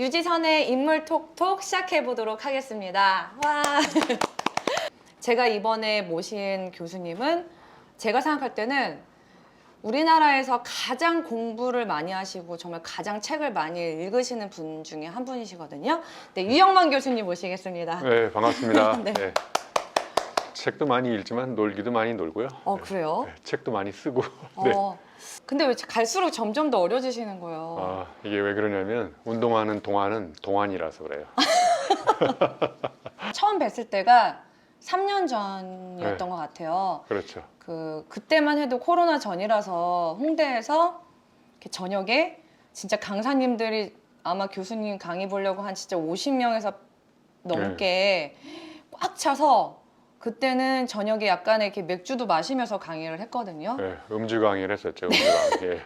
유지선의 인물 톡톡 시작해 보도록 하겠습니다. 와. 제가 이번에 모신 교수님은 제가 생각할 때는 우리나라에서 가장 공부를 많이 하시고 정말 가장 책을 많이 읽으시는 분 중에 한 분이시거든요. 네, 유영만 교수님 모시겠습니다. 네, 반갑습니다. 네. 네. 책도 많이 읽지만 놀기도 많이 놀고요. 그래요? 네, 책도 많이 쓰고. 네. 근데 왜 갈수록 점점 더 어려지시는 거예요? 이게 왜 그러냐면 운동하는 동안은 동안이라서 그래요. 처음 뵀을 때가 3년 전이었던 네. 것 같아요. 그렇죠. 그때만 해도 코로나 전이라서 홍대에서 이렇게 저녁에 진짜 강사님들이 아마 교수님 강의 보려고 한 진짜 50명에서 넘게 꽉 차서 그때는 저녁에 약간의 이렇게 맥주도 마시면서 강의를 했거든요. 네, 음주 강의를 했었죠. 음주 강의. 예.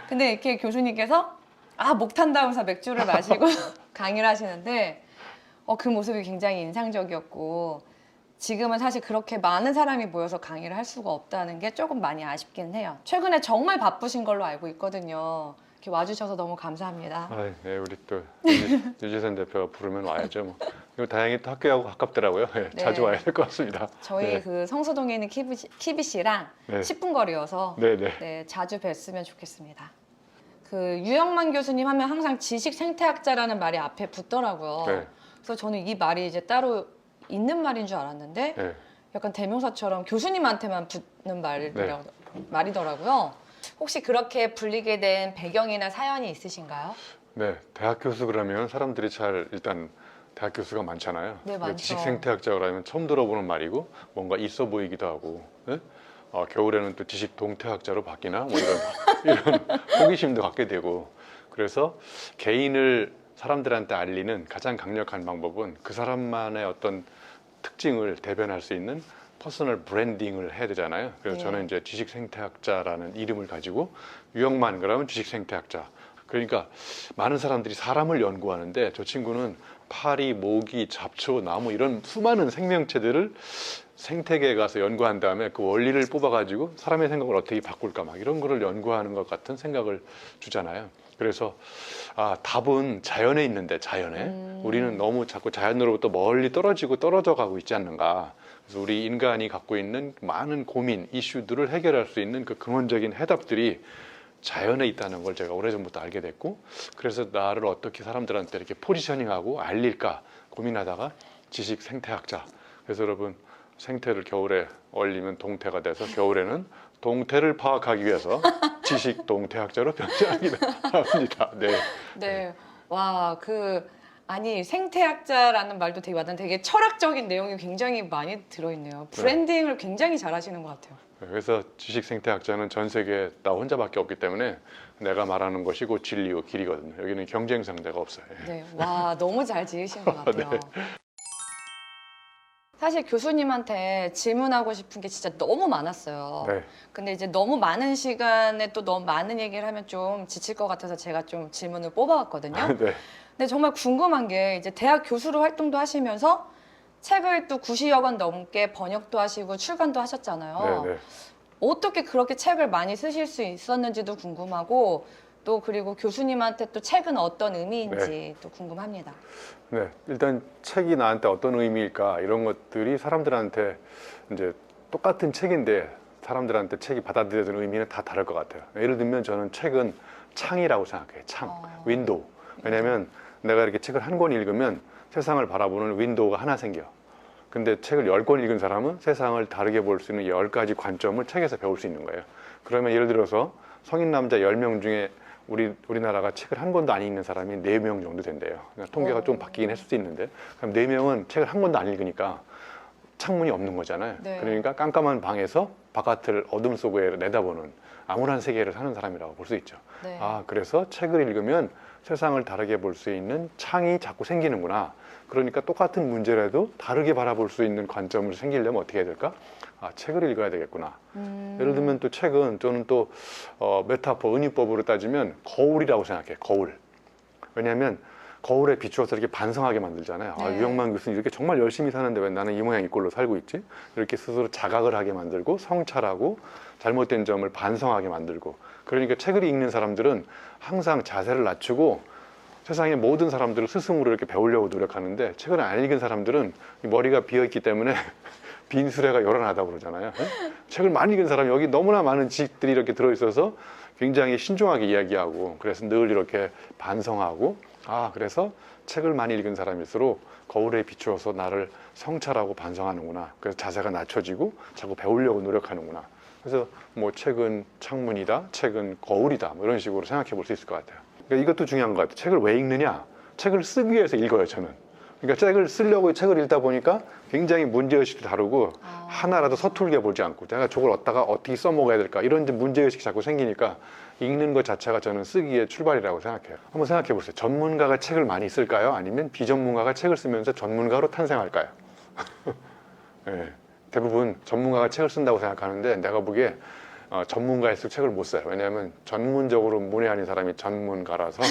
근데 이렇게 교수님께서 목 탄다면서 맥주를 마시고 강의를 하시는데 그 모습이 굉장히 인상적이었고 지금은 사실 그렇게 많은 사람이 모여서 강의를 할 수가 없다는 게 조금 많이 아쉽긴 해요. 최근에 정말 바쁘신 걸로 알고 있거든요. 이렇게 와주셔서 너무 감사합니다. 네, 우리 또 유지선 대표가 부르면 와야죠. 뭐. 그리고 다행히 또 학교하고 가깝더라고요. 네, 네. 자주 와야 될 것 같습니다. 저희 네. 성수동에 있는 KBC랑 네. 10분 거리여서 네. 자주 뵀으면 좋겠습니다. 유영만 교수님 하면 항상 지식 생태학자라는 말이 앞에 붙더라고요. 네. 그래서 저는 이 말이 이제 따로 있는 말인 줄 알았는데 네. 약간 대명사처럼 교수님한테만 붙는 말이더라고요. 혹시 그렇게 불리게 된 배경이나 사연이 있으신가요? 네, 대학 교수 그러면 사람들이 일단 대학 교수가 많잖아요. 네, 많죠. 지식생태학자 그러면 처음 들어보는 말이고 뭔가 있어 보이기도 하고, 네? 겨울에는 또 지식 동태학자로 바뀌나 뭐 이런 호기심도 갖게 되고, 그래서 개인을 사람들한테 알리는 가장 강력한 방법은 그 사람만의 어떤 특징을 대변할 수 있는 퍼스널 브랜딩을 해야 되잖아요. 그래서 네. 저는 이제 지식생태학자라는 이름을 가지고 유영만 그러면 지식생태학자. 그러니까 많은 사람들이 사람을 연구하는데 저 친구는 파리, 모기, 잡초, 나무 이런 수많은 생명체들을 생태계에 가서 연구한 다음에 그 원리를 뽑아가지고 사람의 생각을 어떻게 바꿀까 막 이런 거를 연구하는 것 같은 생각을 주잖아요. 그래서 답은 자연에 있는데 자연에 우리는 너무 자꾸 자연으로부터 멀리 떨어져 가고 있지 않는가. 그래서 우리 인간이 갖고 있는 많은 고민, 이슈들을 해결할 수 있는 그 근원적인 해답들이 자연에 있다는 걸 제가 오래전부터 알게 됐고, 그래서 나를 어떻게 사람들한테 이렇게 포지셔닝하고 알릴까 고민하다가 지식 생태학자. 그래서 여러분 생태를 겨울에 얼리면 동태가 돼서 겨울에는 동태를 파악하기 위해서 지식 동태학자로 변신하기도 합니다. 네. 네. 와, 생태학자라는 말도 되게 와닿는 되게 철학적인 내용이 굉장히 많이 들어있네요. 브랜딩을 굉장히 잘 하시는 것 같아요. 그래서 지식 생태학자는 전 세계에 나 혼자밖에 없기 때문에 내가 말하는 것이 곧 진리요 길이거든요. 여기는 경쟁 상대가 없어요. 네. 와, 너무 잘 지으신 것 같아요. 네. 사실 교수님한테 질문하고 싶은 게 진짜 너무 많았어요. 네. 근데 이제 너무 많은 시간에 또 너무 많은 얘기를 하면 좀 지칠 것 같아서 제가 좀 질문을 뽑아왔거든요. 네. 근데 정말 궁금한 게 이제 대학 교수로 활동도 하시면서 책을 또 90여 권 넘게 번역도 하시고 출간도 하셨잖아요. 네. 어떻게 그렇게 책을 많이 쓰실 수 있었는지도 궁금하고 또 그리고 교수님한테 또 책은 어떤 의미인지 또 궁금합니다. 네, 일단 책이 나한테 어떤 의미일까 이런 것들이 사람들한테 이제 똑같은 책인데 사람들한테 책이 받아들여지는 의미는 다 다를 것 같아요. 예를 들면 저는 책은 창이라고 생각해요. 창, 윈도우. 왜냐하면 내가 이렇게 책을 한 권 읽으면 세상을 바라보는 윈도우가 하나 생겨. 근데 책을 10권 읽은 사람은 세상을 다르게 볼 수 있는 10가지 관점을 책에서 배울 수 있는 거예요. 그러면 예를 들어서 성인 남자 10명 중에 우리나라가 책을 한 권도 안 읽는 사람이 4명 정도 된대요. 그러니까 통계가 좀 바뀌긴 했을 수 있는데, 그럼 4명은 책을 한 권도 안 읽으니까 창문이 없는 거잖아요. 네. 그러니까 깜깜한 방에서 바깥을 어둠 속에 내다보는 암울한 세계를 사는 사람이라고 볼 수 있죠. 네. 그래서 책을 읽으면 세상을 다르게 볼 수 있는 창이 자꾸 생기는구나. 그러니까 똑같은 문제라도 다르게 바라볼 수 있는 관점을 생기려면 어떻게 해야 될까? 책을 읽어야 되겠구나. 예를 들면 또 책은 저는 또 메타포, 은유법으로 따지면 거울이라고 생각해요. 거울. 왜냐하면 거울에 비추어서 이렇게 반성하게 만들잖아요. 네. 유영만 교수님 이렇게 정말 열심히 사는데 왜 나는 이 모양 이 꼴로 살고 있지? 이렇게 스스로 자각을 하게 만들고 성찰하고 잘못된 점을 반성하게 만들고, 그러니까 책을 읽는 사람들은 항상 자세를 낮추고 세상의 모든 사람들을 스승으로 이렇게 배우려고 노력하는데 책을 안 읽은 사람들은 이 머리가 비어있기 때문에 빈 수레가 요란하다고 그러잖아요. 예? 책을 많이 읽은 사람이 여기 너무나 많은 지식들이 이렇게 들어있어서 굉장히 신중하게 이야기하고 그래서 늘 이렇게 반성하고 그래서 책을 많이 읽은 사람일수록 거울에 비추어서 나를 성찰하고 반성하는구나. 그래서 자세가 낮춰지고 자꾸 배우려고 노력하는구나. 그래서 뭐 책은 창문이다, 책은 거울이다, 뭐 이런 식으로 생각해 볼 수 있을 것 같아요. 그러니까 이것도 중요한 것 같아요. 책을 왜 읽느냐? 책을 쓰기 위해서 읽어요, 저는. 그러니까 책을 쓰려고 책을 읽다 보니까 굉장히 문제의식도 다르고 하나라도 서툴게 보지 않고 내가 저걸 얻다가 어떻게 써먹어야 될까 이런 문제의식이 자꾸 생기니까 읽는 것 자체가 저는 쓰기의 출발이라고 생각해요. 한번 생각해 보세요. 전문가가 책을 많이 쓸까요? 아니면 비전문가가 책을 쓰면서 전문가로 탄생할까요? 네, 대부분 전문가가 책을 쓴다고 생각하는데 내가 보기에 전문가일수록 책을 못 써요. 왜냐하면 전문적으로 문외한인 사람이 전문가라서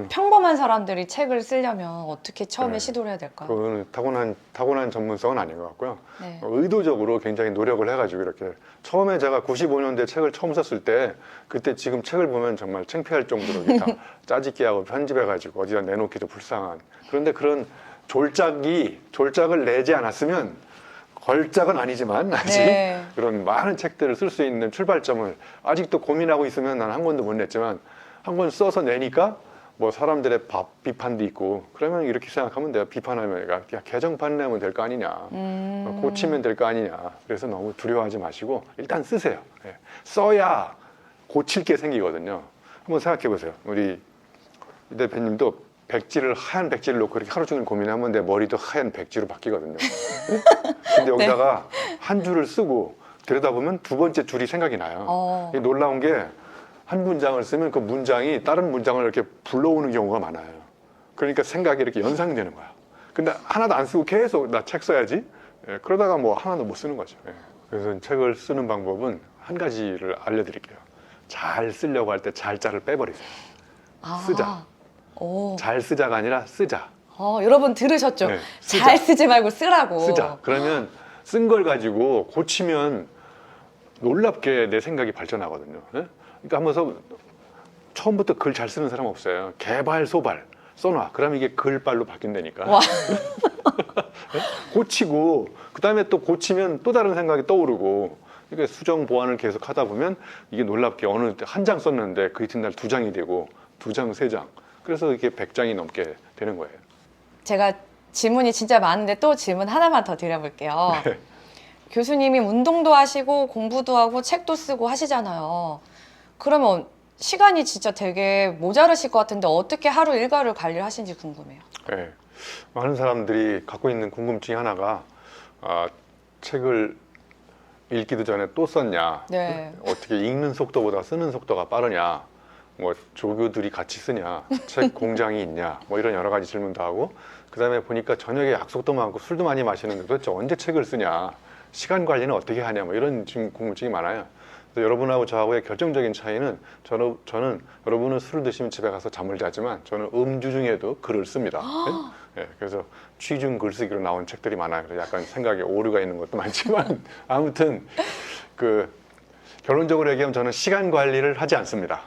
평범한 사람들이 책을 쓰려면 어떻게 처음에 네. 시도를 해야 될까요? 그거는 타고난 전문성은 아닌 것 같고요. 네. 의도적으로 굉장히 노력을 해가지고 이렇게 처음에 제가 95년도에 책을 처음 썼을 때 그때 지금 책을 보면 정말 창피할 정도로 이렇게 다 짜집기하고 편집해가지고 어디다 내놓기도 불쌍한 그런데 그런 졸작을 내지 않았으면 걸작은 아니지만 아직 네. 그런 많은 책들을 쓸 수 있는 출발점을 아직도 고민하고 있으면 난 한 권도 못 냈지만 한 권 써서 내니까 뭐 사람들의 비판도 있고 그러면 이렇게 생각하면 돼요. 비판하면 야 개정판 내면 될 거 아니냐 고치면 될 거 아니냐. 그래서 너무 두려워하지 마시고 일단 쓰세요. 예. 써야 고칠 게 생기거든요. 한번 생각해 보세요. 우리 이 대표님도 하얀 백지를 놓고 이렇게 하루 종일 고민하면 내 머리도 하얀 백지로 바뀌거든요. 근데 여기다가 한 줄을 쓰고 들여다보면 두 번째 줄이 생각이 나요. 이게 놀라운 게 한 문장을 쓰면 그 문장이 다른 문장을 이렇게 불러오는 경우가 많아요. 그러니까 생각이 이렇게 연상되는 거야. 근데 하나도 안 쓰고 계속 나 책 써야지. 예, 그러다가 뭐 하나도 못 쓰는 거죠. 예. 그래서 책을 쓰는 방법은 한 가지를 알려드릴게요. 잘 쓰려고 할 때 잘자를 빼버리세요. 쓰자. 잘 쓰자가 아니라 쓰자. 여러분 들으셨죠? 네, 쓰자. 잘 쓰지 말고 쓰라고. 쓰자. 그러면 쓴 걸 가지고 고치면 놀랍게 내 생각이 발전하거든요. 예? 그러니까 한번 처음부터 글 잘 쓰는 사람 없어요. 개발 소발 써놔. 그러면 이게 글발로 바뀐다니까. 와. 고치고 그다음에 또 고치면 또 다른 생각이 떠오르고 그러니까 수정 보완을 계속 하다 보면 이게 놀랍게 어느 한 장 썼는데 그 이튿날 두 장이 되고 두 장, 세 장. 그래서 이게 100장이 넘게 되는 거예요. 제가 질문이 진짜 많은데 또 질문 하나만 더 드려볼게요. 네. 교수님이 운동도 하시고 공부도 하고 책도 쓰고 하시잖아요. 그러면 시간이 진짜 되게 모자르실 것 같은데 어떻게 하루 일과를 관리를 하시는지 궁금해요. 네. 많은 사람들이 갖고 있는 궁금증이 하나가 책을 읽기도 전에 또 썼냐, 네. 어떻게 읽는 속도보다 쓰는 속도가 빠르냐, 뭐 조교들이 같이 쓰냐, 책 공장이 있냐, 뭐 이런 여러 가지 질문도 하고 그 다음에 보니까 저녁에 약속도 많고 술도 많이 마시는데 도대체 언제 책을 쓰냐, 시간 관리는 어떻게 하냐, 뭐 이런 궁금증이 많아요. 그래서 여러분하고 저하고의 결정적인 차이는 저는 여러분은 술을 드시면 집에 가서 잠을 자지만 저는 음주 중에도 글을 씁니다. 예, 그래서 취중 글쓰기로 나온 책들이 많아요. 그래서 약간 생각에 오류가 있는 것도 많지만 아무튼 그 결론적으로 얘기하면 저는 시간 관리를 하지 않습니다.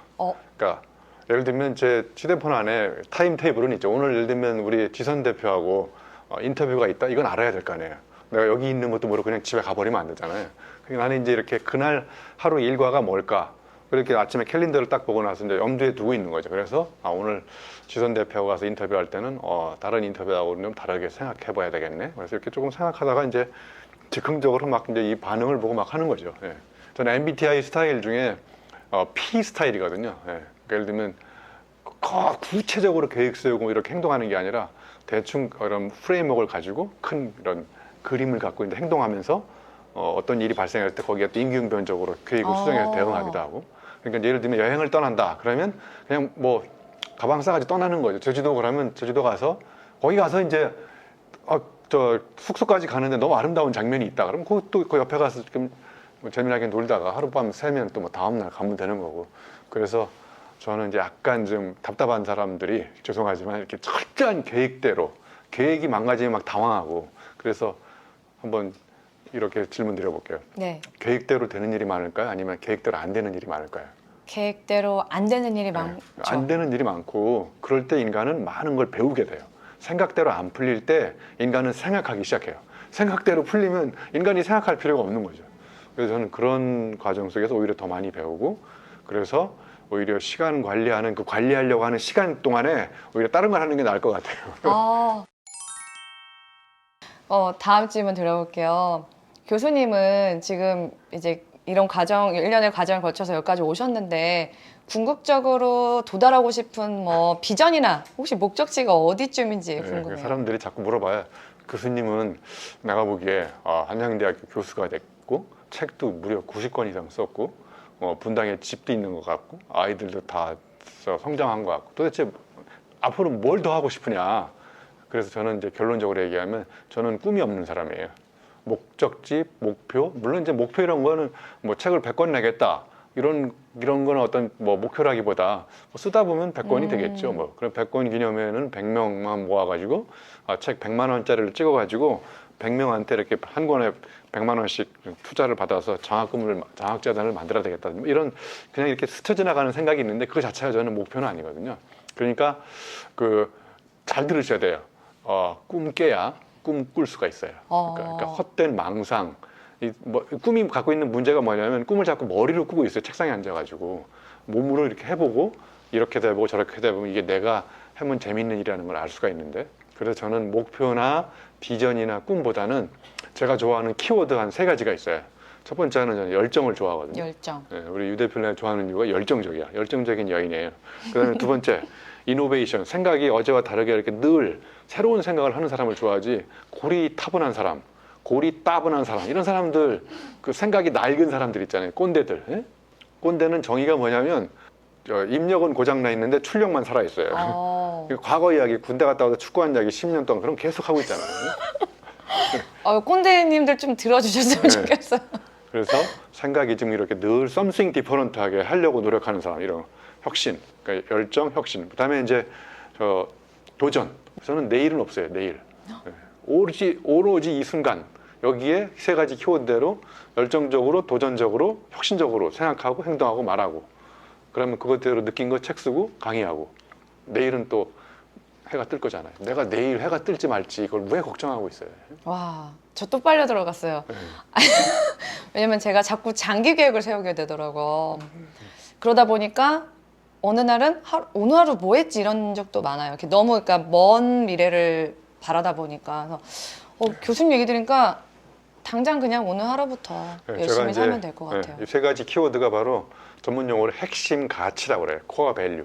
그러니까 예를 들면 제 휴대폰 안에 타임 테이블은 있죠. 오늘 예를 들면 우리 지선 대표하고 인터뷰가 있다. 이건 알아야 될 거 아니에요. 내가 여기 있는 것도 모르고 그냥 집에 가버리면 안 되잖아요. 그러니까 나는 이제 이렇게 그날 하루 일과가 뭘까? 그렇게 아침에 캘린더를 딱 보고 나서 이제 염두에 두고 있는 거죠. 그래서 오늘 지선 대표하고 가서 인터뷰할 때는 다른 인터뷰하고는 좀 다르게 생각해봐야 되겠네. 그래서 이렇게 조금 생각하다가 이제 즉흥적으로 막 이제 이 반응을 보고 막 하는 거죠. 예. 저는 MBTI 스타일 중에 P 스타일이거든요. 예. 그러니까 예를 들면 구체적으로 계획 세우고 이렇게 행동하는 게 아니라 대충 그런 프레임워크를 가지고 큰 이런 그림을 갖고 이제 행동하면서 어떤 일이 발생할 때 거기에 또 임기응변적으로 계획을 수정해서 대응하기도 하고. 그러니까 예를 들면 여행을 떠난다. 그러면 그냥 뭐 가방 싸가지고 떠나는 거죠. 제주도 그러면 제주도 가서 거기 가서 이제 저 숙소까지 가는데 너무 아름다운 장면이 있다. 그럼 그것도 그 옆에 가서 좀 뭐 재미나게 놀다가 하룻밤 새면 또 뭐 다음날 가면 되는 거고. 그래서 저는 이제 약간 좀 답답한 사람들이 죄송하지만 이렇게 철저한 계획대로 계획이 망가지면 막 당황하고 그래서 한번 이렇게 질문 드려볼게요. 네. 계획대로 되는 일이 많을까요? 아니면 계획대로 안 되는 일이 많을까요? 계획대로 안 되는 일이 많죠. 안 되는 일이 많고 그럴 때 인간은 많은 걸 배우게 돼요. 생각대로 안 풀릴 때 인간은 생각하기 시작해요. 생각대로 풀리면 인간이 생각할 필요가 없는 거죠. 그래서 저는 그런 과정 속에서 오히려 더 많이 배우고 그래서 오히려 시간 관리하는 그 관리하려고 하는 시간 동안에 오히려 다른 걸 하는 게 나을 것 같아요. 다음 질문 드려볼게요. 교수님은 지금 이제 이런 과정, 1년의 과정을 거쳐서 여기까지 오셨는데 궁극적으로 도달하고 싶은 뭐 비전이나 혹시 목적지가 어디쯤인지 궁금해요. 사람들이 자꾸 물어봐요. 교수님은 내가 보기에 한양대학교 교수가 됐고 책도 무려 90권 이상 썼고 분당에 집도 있는 것 같고 아이들도 다 성장한 것 같고 도대체 앞으로 뭘 더 하고 싶으냐. 그래서 저는 이제 결론적으로 얘기하면 저는 꿈이 없는 사람이에요. 목적지, 목표, 물론 이제 목표 이런 거는 뭐 책을 100권 내겠다 이런 거는 어떤 뭐 목표라기보다 뭐 쓰다 보면 100권이 되겠죠. 뭐 그럼 100권 기념회는 100명만 모아가지고 책 100만 원짜리를 찍어가지고 100명한테 이렇게 한 권에 100만 원씩 투자를 받아서 장학재단을 만들어야 되겠다. 뭐 이런 그냥 이렇게 스쳐 지나가는 생각이 있는데 그 자체가 저는 목표는 아니거든요. 그러니까 잘 들으셔야 돼요. 꿈 깨야 꿈 꿀 수가 있어요. 그러니까 헛된 망상. 꿈이 갖고 있는 문제가 뭐냐면 꿈을 자꾸 머리로 꾸고 있어요. 책상에 앉아가지고 몸으로 이렇게 해보고 이렇게 해보고 저렇게 해보면 이게 내가 하면 재밌는 일이라는 걸 알 수가 있는데 그래서 저는 목표나 비전이나 꿈보다는 제가 좋아하는 키워드 한 3가지가 있어요. 첫 번째는 저는 열정을 좋아하거든요. 열정. 우리 유 대표가 좋아하는 이유가 열정적이야. 열정적인 여인이에요. 그다음에 두 번째 이노베이션. 생각이 어제와 다르게 이렇게 늘 새로운 생각을 하는 사람을 좋아하지 고리타분한 사람, 고리따분한 사람 이런 사람들 그 생각이 낡은 사람들 있잖아요. 꼰대들. 예? 꼰대는 정의가 뭐냐면 입력은 고장나 있는데 출력만 살아 있어요. 과거 이야기 군대 갔다 와서 축구한 이야기 10년 동안 그럼 계속 하고 있잖아요. 꼰대님들 좀 들어주셨으면 좋겠어요. 그래서 생각이 좀 이렇게 늘 something different하게 하려고 노력하는 사람 이런 혁신, 그러니까 열정, 혁신. 그다음에 이제 도전. 저는 내일은 없어요. 내일. 오로지 이 순간 여기에 3가지 키워드대로 열정적으로, 도전적으로, 혁신적으로 생각하고 행동하고 말하고. 그러면 그것대로 느낀 거 책 쓰고 강의하고. 내일은 또 해가 뜰 거잖아요. 내가 내일 해가 뜰지 말지 이걸 왜 걱정하고 있어요? 와, 저 또 빨려 들어갔어요. 왜냐면 제가 자꾸 장기 계획을 세우게 되더라고요. 그러다 보니까 어느 날은 오늘 하루 뭐 했지 이런 적도 많아요. 이렇게 너무 그러니까 먼 미래를 바라다 보니까 그래서 교수님 얘기 들으니까 당장 그냥 오늘 하루부터 열심히 살면 될 것 같아요. 이 3가지 키워드가 바로 전문 용어로 핵심 가치라고 그래요. 코어 밸류.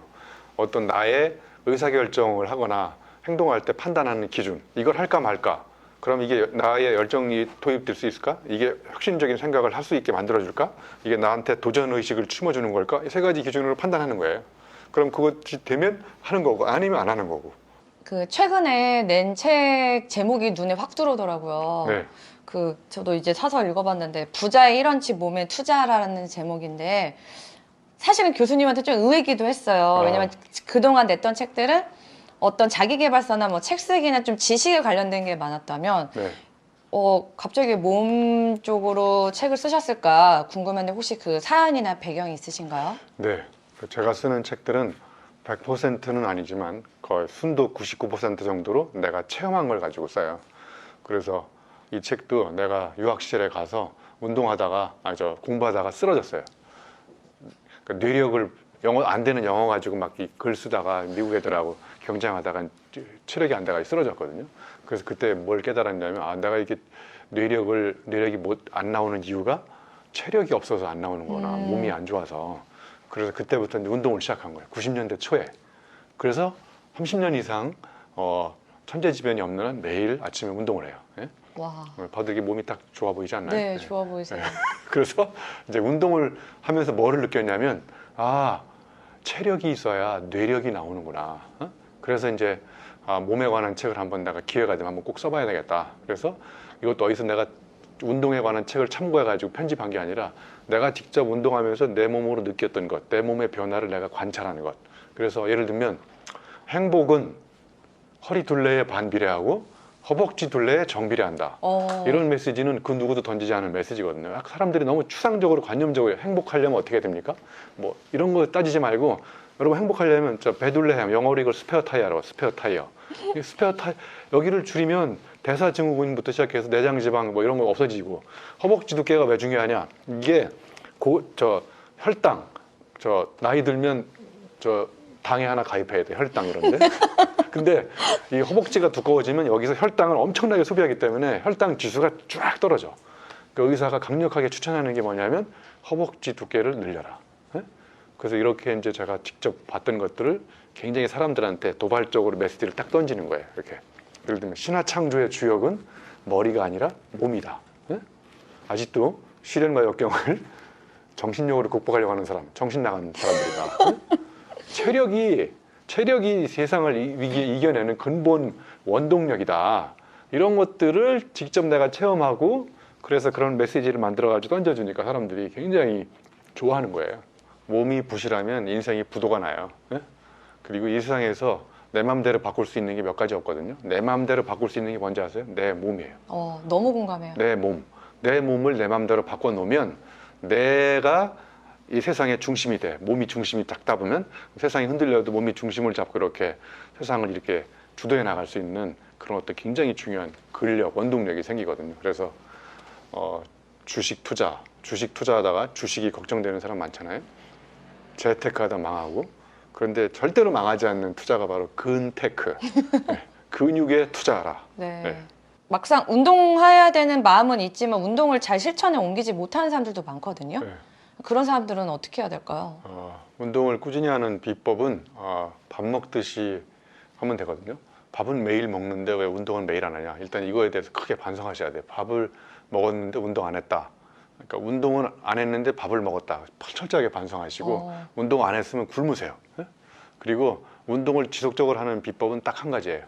어떤 나의 의사결정을 하거나 행동할 때 판단하는 기준. 이걸 할까 말까. 그럼 이게 나의 열정이 도입될 수 있을까? 이게 혁신적인 생각을 할 수 있게 만들어줄까? 이게 나한테 도전의식을 심어주는 걸까? 이 3가지 기준으로 판단하는 거예요. 그럼 그것이 되면 하는 거고 아니면 안 하는 거고. 그 최근에 낸 책 제목이 눈에 확 들어오더라고요. 네. 저도 이제 사서 읽어봤는데 부자의 1원치 몸에 투자라는 제목인데 사실은 교수님한테 좀 의외기도 했어요. 왜냐면 그동안 냈던 책들은 어떤 자기계발서나 뭐 책 쓰기나 좀 지식에 관련된 게 많았다면 갑자기 몸 쪽으로 책을 쓰셨을까 궁금한데 혹시 그 사연이나 배경이 있으신가요? 네. 제가 쓰는 책들은 100%는 아니지만 거의 순도 99% 정도로 내가 체험한 걸 가지고 써요. 그래서 이 책도 내가 유학실에 가서 운동하다가 공부하다가 쓰러졌어요. 그러니까 뇌력을 안 되는 영어 가지고 막 글 쓰다가 미국 애들하고 경쟁하다가 체력이 안 돼가 쓰러졌거든요. 그래서 그때 뭘 깨달았냐면 내가 이게 뇌력이 안 나오는 이유가 체력이 없어서 안 나오는 거나 몸이 안 좋아서. 그래서 그때부터 이제 운동을 시작한 거예요. 90년대 초에. 그래서 30년 이상 천재지변이 없는 한 매일 아침에 운동을 해요. 예? 와. 봐도 이게 몸이 딱 좋아 보이지 않나요? 네, 좋아 보이세요. 그래서 이제 운동을 하면서 뭐를 느꼈냐면 체력이 있어야 뇌력이 나오는구나. 그래서 이제 몸에 관한 책을 한번 내가 기회가 되면 한번 꼭 써봐야 되겠다. 그래서 이것도 어디서 내가 운동에 관한 책을 참고해가지고 편집한 게 아니라 내가 직접 운동하면서 내 몸으로 느꼈던 것, 내 몸의 변화를 내가 관찰하는 것. 그래서 예를 들면 행복은 허리 둘레에 반비례하고 허벅지 둘레에 정비를 한다. 이런 메시지는 그 누구도 던지지 않은 메시지거든요. 사람들이 너무 추상적으로 관념적으로 행복하려면 어떻게 됩니까? 뭐 이런 거 따지지 말고 여러분 행복하려면 저 배둘레햄, 영어로 이걸 스페어 타이어라고. 스페어 타이어. 이 스페어 타이어 여기를 줄이면 대사증후군부터 시작해서 내장지방 뭐 이런 거 없어지고 허벅지 두께가 왜 중요하냐? 이게 저 혈당 저 나이 들면 저 당에 하나 가입해야 돼. 혈당 이런데. 근데 이 허벅지가 두꺼워지면 여기서 혈당을 엄청나게 소비하기 때문에 혈당 지수가 쫙 떨어져. 그 의사가 강력하게 추천하는 게 뭐냐면 허벅지 두께를 늘려라. 예? 그래서 이렇게 이제 제가 직접 봤던 것들을 굉장히 사람들한테 도발적으로 메시지를 딱 던지는 거예요. 이렇게. 예를 들면 신화창조의 주역은 머리가 아니라 몸이다. 예? 아직도 시련과 역경을 정신력으로 극복하려고 하는 사람, 정신 나간 사람들이다. 예? 체력이 세상을 이겨내는 근본 원동력이다. 이런 것들을 직접 내가 체험하고 그래서 그런 메시지를 만들어가지고 던져주니까 사람들이 굉장히 좋아하는 거예요. 몸이 부실하면 인생이 부도가 나요. 예? 그리고 이 세상에서 내 마음대로 바꿀 수 있는 게 몇 가지 없거든요. 내 마음대로 바꿀 수 있는 게 뭔지 아세요? 내 몸이에요. 너무 공감해요. 내 몸. 내 몸을 내 마음대로 바꿔놓으면 내가 이 세상의 중심이 돼. 몸이 중심이 딱 잡으면 세상이 흔들려도 몸이 중심을 잡고 이렇게 세상을 이렇게 주도해 나갈 수 있는 그런 어떤 굉장히 중요한 근력, 원동력이 생기거든요. 그래서 주식 투자하다가 주식이 걱정되는 사람 많잖아요. 재테크하다 망하고 그런데 절대로 망하지 않는 투자가 바로 근테크. 네. 근육에 투자하라. 네. 네. 막상 운동해야 되는 마음은 있지만 운동을 잘 실천에 옮기지 못하는 사람들도 많거든요. 네. 그런 사람들은 어떻게 해야 될까요? 운동을 꾸준히 하는 비법은 밥 먹듯이 하면 되거든요. 밥은 매일 먹는데 왜 운동은 매일 안 하냐? 일단 이거에 대해서 크게 반성하셔야 돼요. 밥을 먹었는데 운동 안 했다. 그러니까 운동은 안 했는데 밥을 먹었다. 철저하게 반성하시고 운동 안 했으면 굶으세요. 예? 그리고 운동을 지속적으로 하는 비법은 딱 한 가지예요.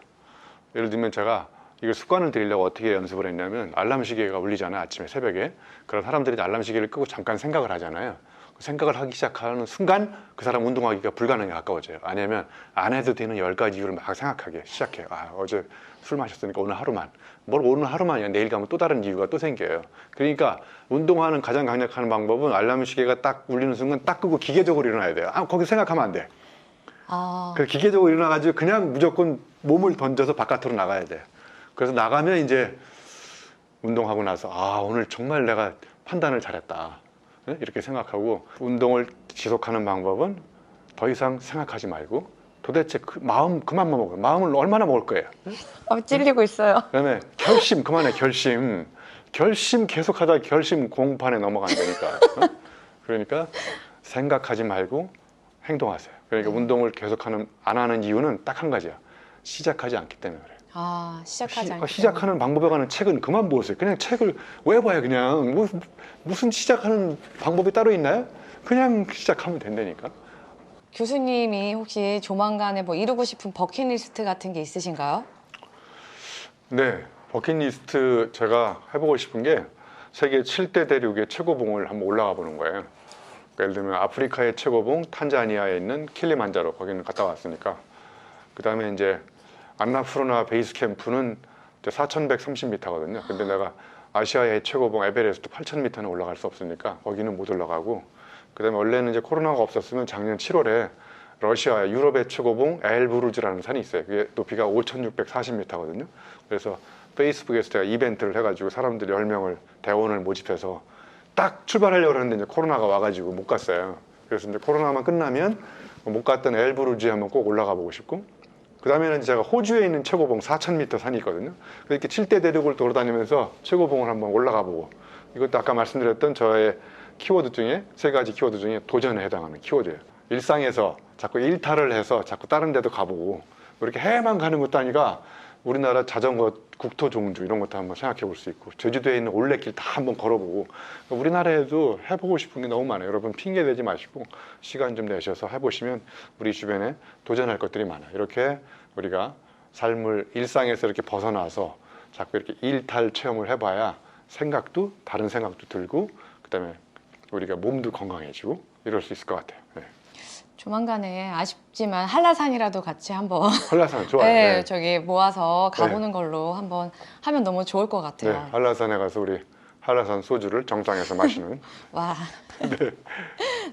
예를 들면 제가 이걸 습관을 들이려고 어떻게 연습을 했냐면 알람 시계가 울리잖아요. 아침에 새벽에. 그런 사람들이 알람 시계를 끄고 잠깐 생각을 하잖아요. 생각을 하기 시작하는 순간 그 사람 운동하기가 불가능에 가까워져요. 아니면 안 해도 되는 10가지 이유를 막 생각하기 시작해요. 어제 술 마셨으니까 오늘 하루만. 뭘 오늘 하루만이야. 내일 가면 또 다른 이유가 또 생겨요. 그러니까 운동하는 가장 강력한 방법은 알람 시계가 딱 울리는 순간 딱 끄고 기계적으로 일어나야 돼요. 거기 생각하면 안 돼. 그 기계적으로 일어나가지고 그냥 무조건 몸을 던져서 바깥으로 나가야 돼요. 그래서 나가면 이제 운동하고 나서 오늘 정말 내가 판단을 잘했다. 이렇게 생각하고 운동을 지속하는 방법은 더 이상 생각하지 말고 도대체 마음 그만 먹어요. 마음을 얼마나 먹을 거예요? 찔리고 있어요. 그다음에 결심 그만해. 결심 계속하다 결심 공판에 넘어간다니까. 그러니까 생각하지 말고 행동하세요. 그러니까 운동을 계속하는 안 하는 이유는 딱 한 가지야. 시작하지 않기 때문에 그래요. 시작하는 방법에 관한 책은 그만 보세요. 그냥 책을 왜 봐요? 그냥 무슨 시작하는 방법이 따로 있나요? 그냥 시작하면 된다니까. 교수님이 혹시 조만간에 뭐 이루고 싶은 버킷리스트 같은 게 있으신가요? 네, 버킷리스트 제가 해보고 싶은 게 세계 7대 대륙의 최고봉을 한번 올라가 보는 거예요. 예를 들면 아프리카의 최고봉 탄자니아에 있는 킬리만자로 거기는 갔다 왔으니까 그 다음에 이제 안나푸르나 베이스 캠프는 4,130m거든요. 근데 내가 아시아의 최고봉 에베레스트 8,000m는 올라갈 수 없으니까 거기는 못 올라가고 그다음에 원래는 이제 코로나가 없었으면 작년 7월에 러시아 유럽의 최고봉 엘브루즈라는 산이 있어요. 그게 높이가 5,640m거든요. 그래서 페이스북에서 제가 이벤트를 해가지고 사람들 10명을 대원을 모집해서 딱 출발하려고 했는데 이제 코로나가 와가지고 못 갔어요. 그래서 이제 코로나만 끝나면 못 갔던 엘브루즈에 한번 꼭 올라가 보고 싶고 그 다음에는 제가 호주에 있는 최고봉 4,000m 산이 있거든요. 이렇게 7대 대륙을 돌아다니면서 최고봉을 한번 올라가 보고 이것도 아까 말씀드렸던 저의 키워드 중에 3가지 키워드 중에 도전에 해당하는 키워드예요. 일상에서 자꾸 일탈을 해서 자꾸 다른 데도 가보고 이렇게 해외만 가는 것도 아니라 우리나라 자전거 국토 종주 이런 것도 한번 생각해 볼 수 있고 제주도에 있는 올레길 다 한번 걸어보고 우리나라에도 해보고 싶은 게 너무 많아요. 여러분 핑계 대지 마시고 시간 좀 내셔서 해보시면 우리 주변에 도전할 것들이 많아요. 이렇게 우리가 삶을 일상에서 이렇게 벗어나서 자꾸 이렇게 일탈 체험을 해봐야 생각도 다른 생각도 들고 그다음에 우리가 몸도 건강해지고 이럴 수 있을 것 같아요. 네. 조만간에 아쉽지만 한라산이라도 같이 한번 한라산 좋아요. 네, 네. 저기 모아서 가보는 걸로 한번 하면 너무 좋을 것 네, 같아요. 한라산에 가서 우리 한라산 소주를 정장해서 마시는. 와.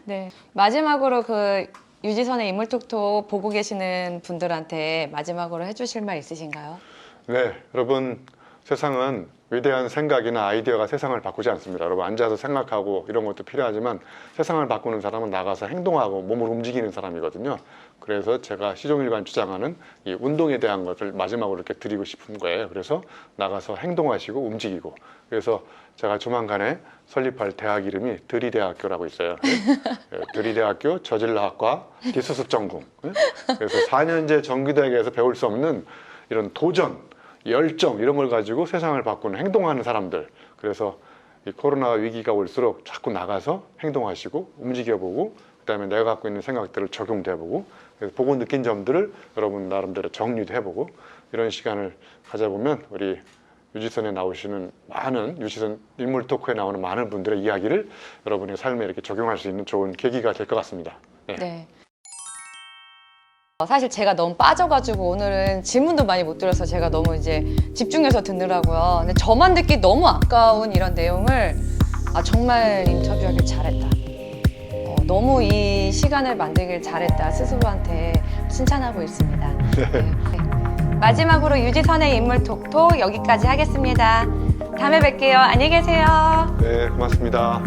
네. 마지막으로 그 유지선의 인물톡톡 보고 계시는 분들한테 마지막으로 해주실 말 있으신가요? 네, 여러분 세상은 위대한 생각이나 아이디어가 세상을 바꾸지 않습니다. 여러분 앉아서 생각하고 이런 것도 필요하지만 세상을 바꾸는 사람은 나가서 행동하고 몸을 움직이는 사람이거든요. 그래서 제가 시종일관 주장하는 이 운동에 대한 것을 마지막으로 이렇게 드리고 싶은 거예요. 그래서 나가서 행동하시고 움직이고, 그래서 제가 조만간에 설립할 대학 이름이 드리대학교라고 있어요. 드리대학교 저질러학과 디수습 전공. 그래서 4년제 정규대학에서 배울 수 없는 이런 도전, 열정 이런 걸 가지고 세상을 바꾸는 행동하는 사람들. 그래서 이 코로나 위기가 올수록 자꾸 나가서 행동하시고 움직여보고, 그다음에 내가 갖고 있는 생각들을 적용도 해보고, 그래서 보고 느낀 점들을 여러분 나름대로 정리도 해보고, 이런 시간을 가져보면 우리 유지선에 나오시는 많은, 유지선 인물 토크에 나오는 많은 분들의 이야기를 여러분의 삶에 이렇게 적용할 수 있는 좋은 계기가 될 것 같습니다. 네. 네. 사실 제가 너무 빠져가지고 오늘은 질문도 많이 못 드려서 제가 너무 이제 집중해서 듣느라고요. 근데 저만 듣기 너무 아까운 이런 내용을 정말 인터뷰하길 잘했다. 너무 이 시간을 만들길 잘했다. 스스로한테 칭찬하고 있습니다. 네. 마지막으로 유지선의 인물 톡톡 여기까지 하겠습니다. 다음에 뵐게요. 안녕히 계세요. 네, 고맙습니다.